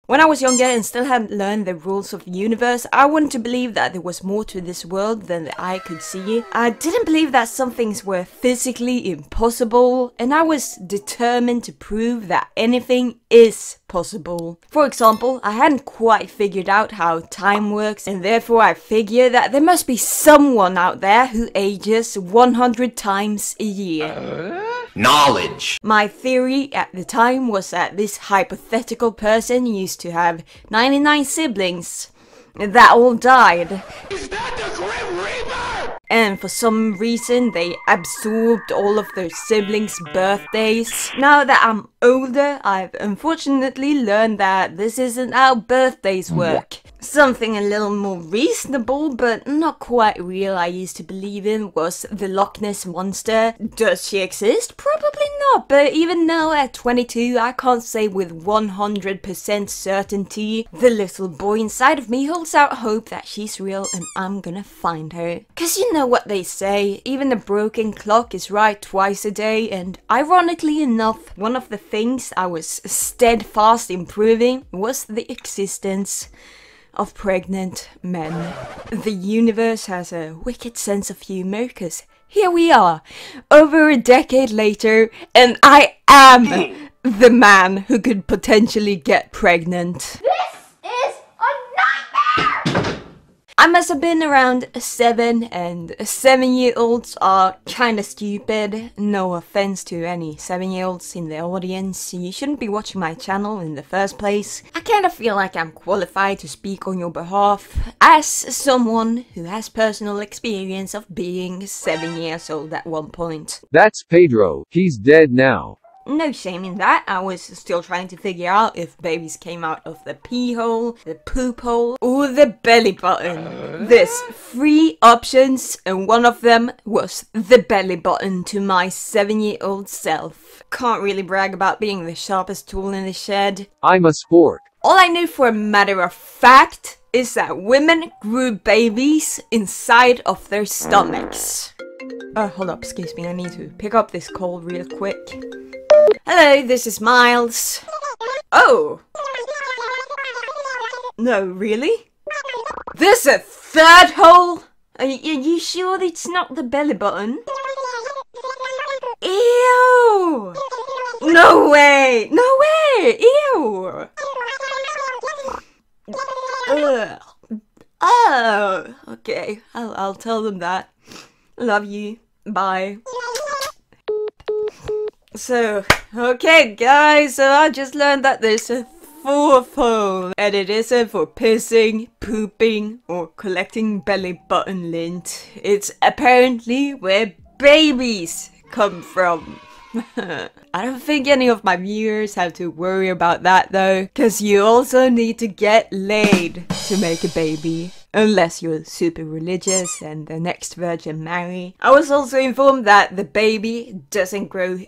When I was younger and still hadn't learned the rules of the universe, I wanted to believe that there was more to this world than the eye could see. I didn't believe that some things were physically impossible, and I was determined to prove that anything is possible. For example, I hadn't quite figured out how time works, and therefore I figured that there must be someone out there who ages 100 times a year. Knowledge. My theory at the time was that this hypothetical person used to have 99 siblings that all died. Is that the Grim Reaper? And for some reason they absorbed all of their siblings' birthdays. Now that I'm older, I've unfortunately learned that this isn't how birthdays work. Something a little more reasonable, but not quite real, I used to believe in was the Loch Ness Monster. Does she exist? Probably not, but even now at 22, I can't say with 100% certainty. The little boy inside of me holds out hope that she's real and I'm gonna find her. Cause you know what they say, even a broken clock is right twice a day, and ironically enough, one of the things I was steadfast in proving was the existence of pregnant men. The universe has a wicked sense of humor, cause here we are, over a decade later, and I am the man who could potentially get pregnant. I must have been around 7, and 7-year-olds are kinda stupid. No offense to any 7-year-olds in the audience, you shouldn't be watching my channel in the first place. I kinda feel like I'm qualified to speak on your behalf, as someone who has personal experience of being 7 years old at one point. That's Pedro, he's dead now. No shame in that, I was still trying to figure out if babies came out of the pee hole, the poop hole, or the belly button. There's 3 options, and one of them was the belly button to my 7-year-old self. Can't really brag about being the sharpest tool in the shed. I'm a spork. All I know for a matter of fact is that women grew babies inside of their stomachs. Hold up, excuse me, I need to pick up this call real quick. Hello, this is Miles. Oh! No, really? There's a 3rd hole? Are you sure it's not the belly button? Ew! No way! No way! Ew! Ugh. Oh, okay, I'll tell them that. Love you. Bye. So, okay guys, so I just learned that there's a 4th hole, and it isn't for pissing, pooping, or collecting belly button lint. It's apparently where babies come from. I don't think any of my viewers have to worry about that though, cause you also need to get laid to make a baby. Unless you're super religious and the next Virgin Mary. I was also informed that the baby doesn't grow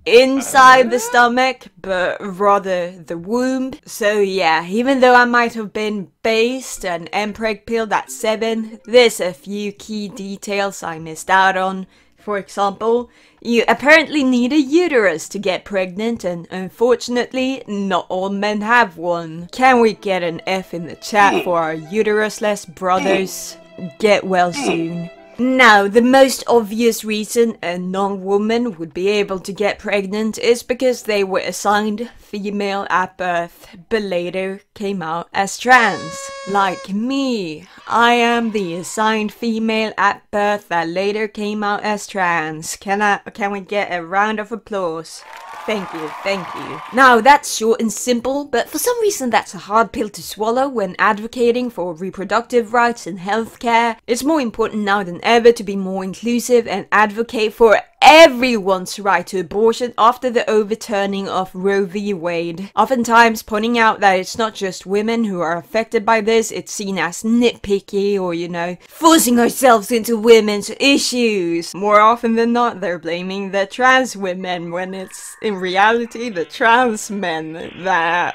inside the stomach, but rather the womb. So yeah, even though I might have been based and empreg pilled at 7, there's a few key details I missed out on. For example, you apparently need a uterus to get pregnant, and unfortunately, not all men have one. Can we get an F in the chat for our uterusless brothers? Get well soon. Now, the most obvious reason a non-woman would be able to get pregnant is because they were assigned female at birth, but later came out as trans. Like me, I am the assigned female at birth that later came out as trans. Can we get a round of applause? Thank you, thank you. Now that's short and simple, but for some reason that's a hard pill to swallow when advocating for reproductive rights and healthcare. It's more important now than ever to be more inclusive and advocate for everyone's right to abortion after the overturning of Roe v. Wade. Oftentimes pointing out that it's not just women who are affected by this, it's seen as nitpicky or, you know, forcing ourselves into women's issues. More often than not, they're blaming the trans women when it's in reality the trans men that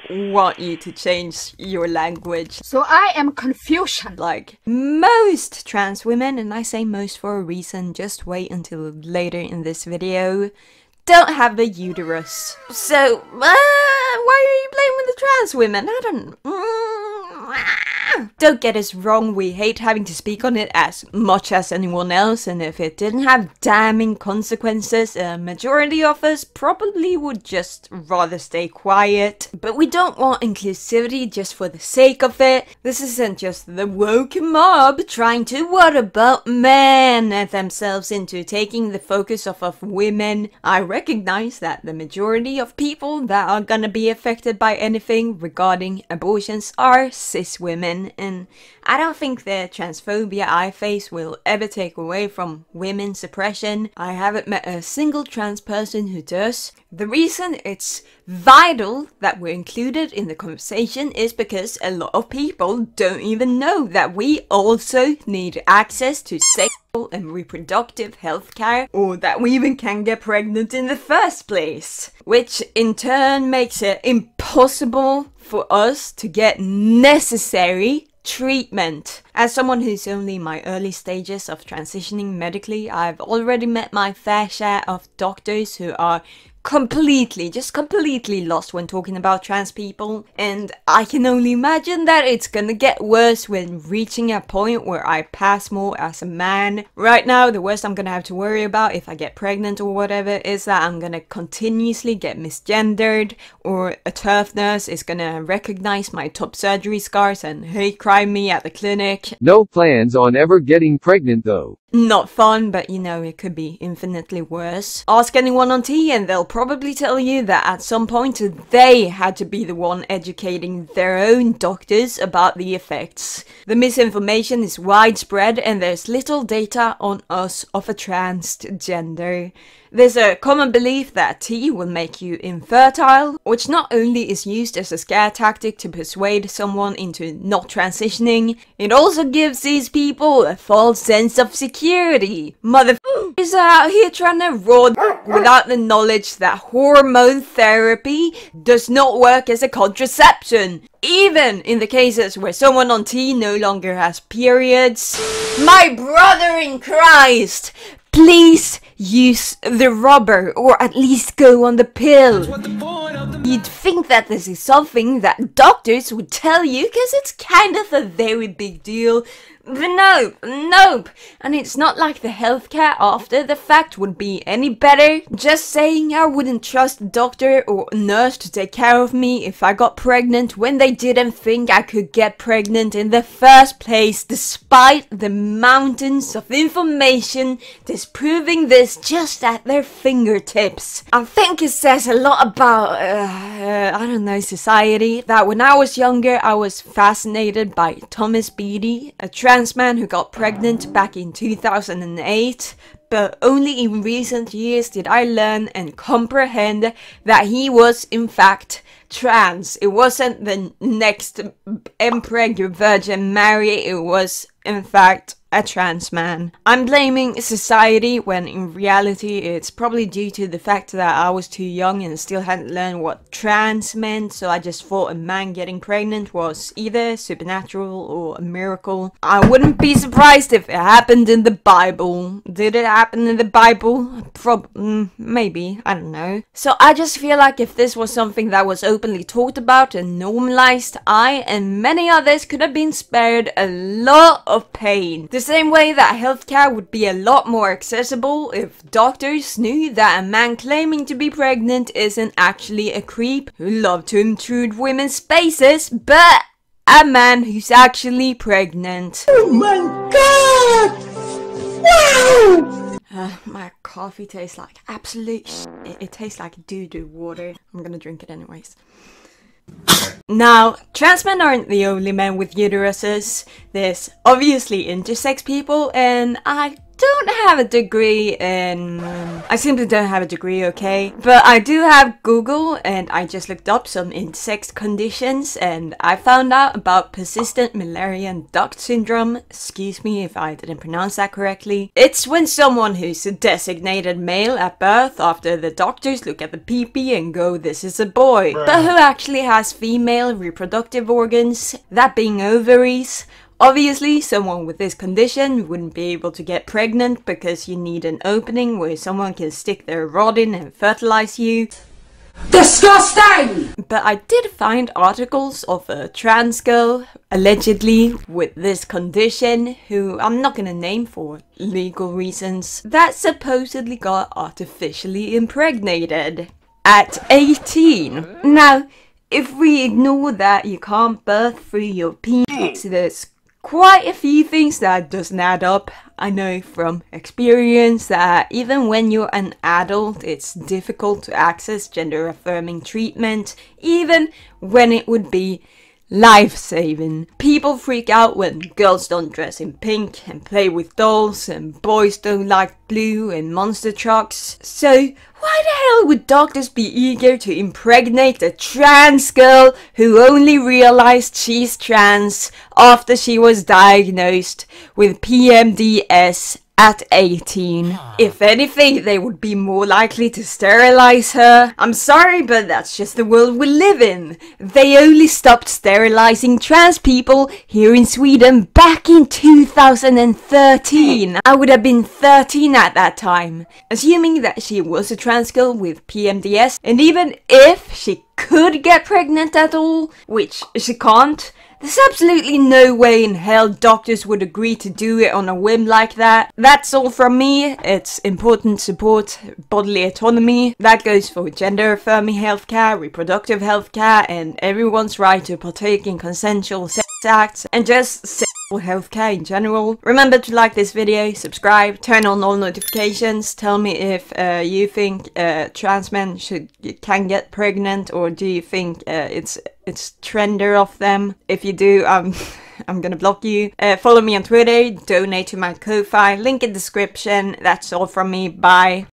want you to change your language. So I am Confucian. Like most trans women, and I say most for a reason, just wait until later in this video, don't have a uterus. So, why are you blaming the the trans women. I don't... Don't get us wrong, we hate having to speak on it as much as anyone else, and if it didn't have damning consequences, a majority of us probably would just rather stay quiet. But we don't want inclusivity just for the sake of it. This isn't just the woke mob trying to what about men themselves into taking the focus off of women. I recognize that the majority of people that are gonna be affected by anything regarding abortions are cis women, and I don't think the transphobia I face will ever take away from women's suppression. I haven't met a single trans person who does. The reason it's vital that we're included in the conversation is because a lot of people don't even know that we also need access to sexual and reproductive health care, or that we even can get pregnant in the first place, which in turn makes it impossible for us to get necessary treatment. As someone who's only in my early stages of transitioning medically, I've already met my fair share of doctors who are just completely lost when talking about trans people, and I can only imagine that it's gonna get worse when reaching a point where I pass more as a man. Right now, the worst I'm gonna have to worry about if I get pregnant or whatever is that I'm gonna continuously get misgendered, or a TERF nurse is gonna recognize my top surgery scars and hate crime me at the clinic. No plans on ever getting pregnant though. Not fun, but you know, it could be infinitely worse. Ask anyone on T and they'll probably tell you that at some point they had to be the one educating their own doctors about the effects. The misinformation is widespread and there's little data on us of a transgender. There's a common belief that tea will make you infertile, which not only is used as a scare tactic to persuade someone into not transitioning, it also gives these people a false sense of security. Motherfuckers are out here trying to rod without the knowledge that hormone therapy does not work as a contraception. Even in the cases where someone on T no longer has periods. My brother in Christ! Please use the rubber, or at least go on the pill. You'd think that this is something that doctors would tell you because it's kind of a very big deal. But nope. And it's not like the healthcare after the fact would be any better. Just saying, I wouldn't trust a doctor or a nurse to take care of me if I got pregnant when they didn't think I could get pregnant in the first place, despite the mountains of information disproving this just at their fingertips. I think it says a lot about, I don't know, society, that when I was younger I was fascinated by Thomas Beatty, a trans man who got pregnant back in 2008, but only in recent years did I learn and comprehend that he was in fact trans. It wasn't the next 𝗟𝗪𝗏𝗏 it was in fact a trans man. I'm blaming society when in reality it's probably due to the fact that I was too young and still hadn't learned what trans meant, so I just thought a man getting pregnant was either supernatural or a miracle. I wouldn't be surprised if it happened in the Bible. Did it happen in the Bible? Maybe, I don't know. So I just feel like if this was something that was openly talked about and normalized, I and many others could have been spared a lot of pain. The same way that healthcare would be a lot more accessible if doctors knew that a man claiming to be pregnant isn't actually a creep who loved to intrude women's spaces, but a man who's actually pregnant. Oh my god! Wow! My coffee tastes like absolute shit. It tastes like doo-doo water. I'm gonna drink it anyways. Now, trans men aren't the only men with uteruses. There's obviously intersex people, and I don't have a degree in... I simply don't have a degree, okay? But I do have Google, and I just looked up some intersex conditions, and I found out about persistent Müllerian duct syndrome. Excuse me if I didn't pronounce that correctly. It's when someone who's a designated male at birth, after the doctors look at the pee-pee and go, this is a boy, but who actually has female reproductive organs, that being ovaries. Obviously, someone with this condition wouldn't be able to get pregnant because you need an opening where someone can stick their rod in and fertilize you. Disgusting! But I did find articles of a trans girl, allegedly with this condition, who I'm not gonna name for legal reasons, that supposedly got artificially impregnated at 18. Now, if we ignore that you can't birth through your penis, there's quite a few things that doesn't add up. I know from experience that even when you're an adult, it's difficult to access gender-affirming treatment, even when it would be life-saving. People freak out when girls don't dress in pink and play with dolls, and boys don't like blue and monster trucks. So why the hell would doctors be eager to impregnate a trans girl who only realized she's trans after she was diagnosed with PMDS at 18? If anything, they would be more likely to sterilize her. I'm sorry, but that's just the world we live in. They only stopped sterilizing trans people here in Sweden back in 2013. I would have been 13 at that time. Assuming that she was a trans girl with PMDS, and even if she could get pregnant at all, which she can't, there's absolutely no way in hell doctors would agree to do it on a whim like that. That's all from me. It's important to support bodily autonomy. That goes for gender-affirming healthcare, reproductive healthcare, and everyone's right to partake in consensual sex acts, and just sexual healthcare in general. Remember to like this video, subscribe, turn on all notifications. Tell me if you think trans men can get pregnant, or do you think it's trender of them? If you do, I'm gonna block you. Follow me on Twitter, donate to my Ko-Fi, link in description. That's all from me, bye.